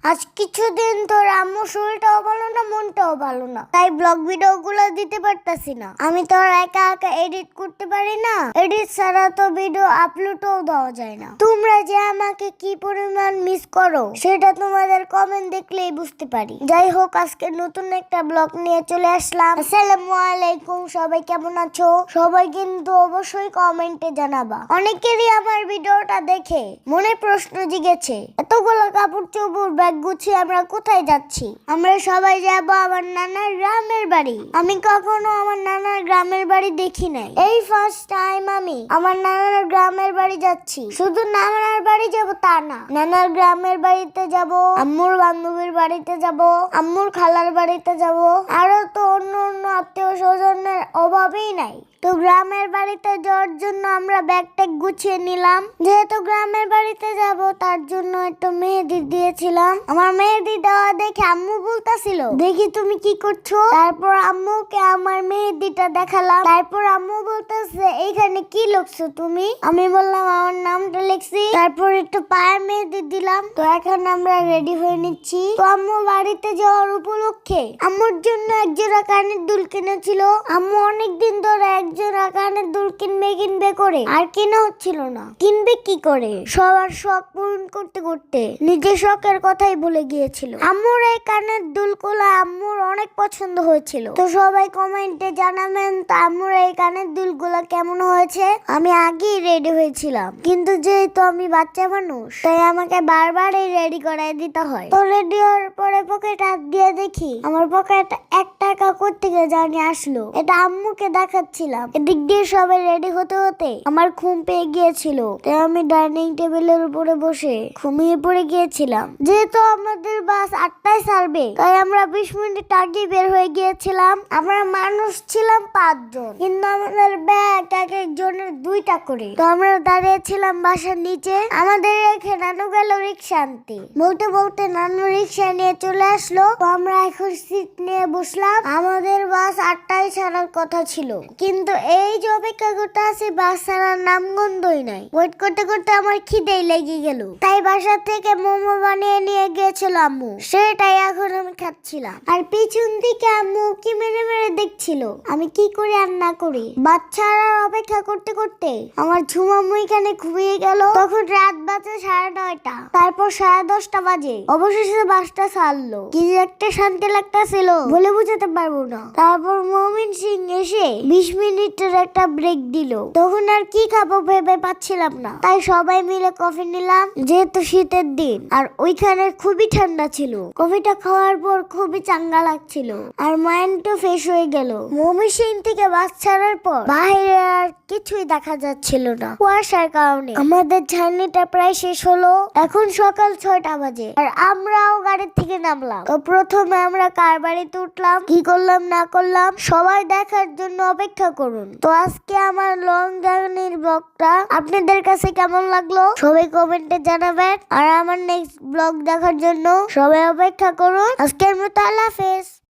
আজ কিছুদিন তোর আম্মু শরীরটাও ভালো না, মনটাও ভালো না, তাই ব্লগ ভিডিও গুলো দিতে পারতাছি না। আমি তো আর একা একা এডিট করতে পারি না, এডিট ছাড়া তো ভিডিও আপলোডও দেওয়া যায় না। তোমরা যে আমাকে কি পরিমাণ মিস করো সেটা তোমাদের কমেন্ট দেখলেই বুঝতে পারি। যাই হোক, আজকে নতুন একটা ব্লগ নিয়ে চলে আসলাম। আসসালামু আলাইকুম, সবাই কেমন আছো? সবাই কিন্তু অবশ্যই কমেন্টে জানাবা। অনেকেরই আমার ভিডিওটা দেখে মনে প্রশ্ন জিগেছে, এতগুলো কাপড় চোপড় ব্যাগ গুছিয়ে আমরা কোথায় যাচ্ছি? আমরা সবাই যাব আমার নানার গ্রামের বাড়ি। আমি কখনো আমার নানার গ্রামের বাড়ি দেখি নাই, এই ফার্স্ট টাইম আমি আমার নানার গ্রামের বাড়ি যাচ্ছি। শুধু নানার বাড়ি যাব তা না, নানার গ্রামের বাড়িতে যাব, আম্মুর বান্ধবীর বাড়িতে যাব, আম্মুর খালার বাড়িতে যাব, আরো তো অন্য অন্য আত্মীয় স্বজনের অভাবেই নাই। তো গ্রামের বাড়িতে যাওয়ার জন্য আমরা ব্যাগ ট্যাগ গুছিয়ে নিলাম। যেহেতু গ্রামের বাড়িতে যাব তার জন্য একটু মেহেদি দিয়েছিলাম। আমার মেহেদি দেওয়া দেখে আম্মু বলতাছিল, দেখি তুমি কি করছো। তারপর আম্মুকে আমার মেহেদিটা দেখালাম। তারপর আম্মু বলতেছে, এইখানে কি লিখছো তুমি? আমি বললাম আমার নামটা লিখছি। তারপর একটু পায়ের মেহেদি দিলাম। তো এখন আমরা রেডি হয়ে নিচ্ছি। তো আম্মু বাড়িতে যাওয়ার উপলক্ষে আম্মুর জন্য একজোড়া কানের দুল কিনেছিল। আম্মু অনেকদিন ধরে একজোড়া কানের দুল কিনবে করে আর কেনা হচ্ছিল না। কিনবে কি করে? সবার শখ পূরণ করতে করতে নিজের শখের কথাই ভুলে গিয়েছিল। আম্মুর এই কানের দুলগুলো আম্মুর অনেক পছন্দ হয়েছিল। তো সবাই কমেন্টে জানাবেন তো আম্মুর এই কানের দুলগুলো কেমন হয়েছে। আমি আগেই রেডি হয়েছিলাম, কিন্তু যেহেতু আমি বাচ্চা মানুষ তাই আমাকে বারবার এই রেডি করাই দিতে হয়। তো রেডি হওয়ার পরে পকেট হাত দিয়ে দেখি আমার পকেট 1 টাকা কোত্থেকে জানি আসলো। এটা আম্মুকে দেখাচ্ছিলাম। এদিক দিয়ে সবাই রেডি হতে হতে আমার ঘুম পেয়ে গিয়েছিল। তাই আমি ডাইনিং টেবিলের উপরে বসে ঘুমিয়ে পড়ে গিয়েছিলাম। যেহেতু আমাদের বাস 8টায় ছাড়বে তাই আমরা 20 মিনিট আগে বের হয়ে গিয়েছিলাম। আমরা মানুষ ছিলাম 5 জন, কিন্তু আমাদের ব্যাগ এক একজনের 2টা করে। তো আমরা দাঁড়িয়েছিলাম বাসার নিচে। আমাদের রেখে নানু গেল রিক্সা আনতে। বলতে বলতে নানু রিক্সা নিয়ে চলে আসলো। তো আমরা এখন সিট নিয়ে বসলাম। আমাদের বাস 8টায় ছাড়ার কথা ছিল, কিন্তু এই যে অপেক্ষা করতে আছে বাস ছাড়ার নামগন্ধই নাই। ওয়েট করতে করতে আমার খিদেই লেগে গেল, তাই বাসা থেকে মোমো বানিয়ে নিয়ে গিয়েছিল আম্মু। সেটাই এখন আমি খাচ্ছিলাম। আর পিছন দিকে আম্মু কি মেরে মেরে দেখছিল আমি কি করে আর না করি। বাচ্চারা অপেক্ষা করতে করতে আমার ঝুমাম্মু এখানে ঘুমিয়ে গেল। তখন রাত বাজে 9:30। তারপর 10:30 বাজে অবশেষে বাসটা ছাড়লো। কি যে একটা শান্তি লাগতেছিল বলে বুঝাতে পারবো না। তারপর মমিন সিং এসে 20 মিনিটের একটা ব্রেক দিল। তখন আর কি খাবো ভেবে পাচ্ছিলাম না, তাই সবাই মিলে কফি নিলাম। যেহেতু শীতের দিন আর ওইখানে খুবই ঠান্ডা ছিল, কফিটা খাওয়ার পর খুবই চাঙ্গা লাগছিল আর মাইন্ডও ফ্রেশ হয়ে গেল। মমিন সিং থেকে বাস ছাড়ার পর বাইরে আর কিছুই দেখা যাচ্ছিল না কুয়াশার কারণে। আমাদের জার্নিটা প্রায় শেষ হলো। এখন সকাল 6টা বাজে আর আমরাও গাড়ির থেকে নামলাম। তো প্রথমে আমরা কার বাড়িতে উঠলাম, কি করলাম না করলাম সবাই দেখার জন্য অপেক্ষা করুন। তো আজকে আমার লং জার্নির ব্লগটা আপনাদের কাছে কেমন লাগলো সবাই কমেন্টে জানাবেন। আর আমার নেক্সট ব্লগ দেখার জন্য সবাই অপেক্ষা করুন। আজকের মতো আল্লাহ হাফেজ।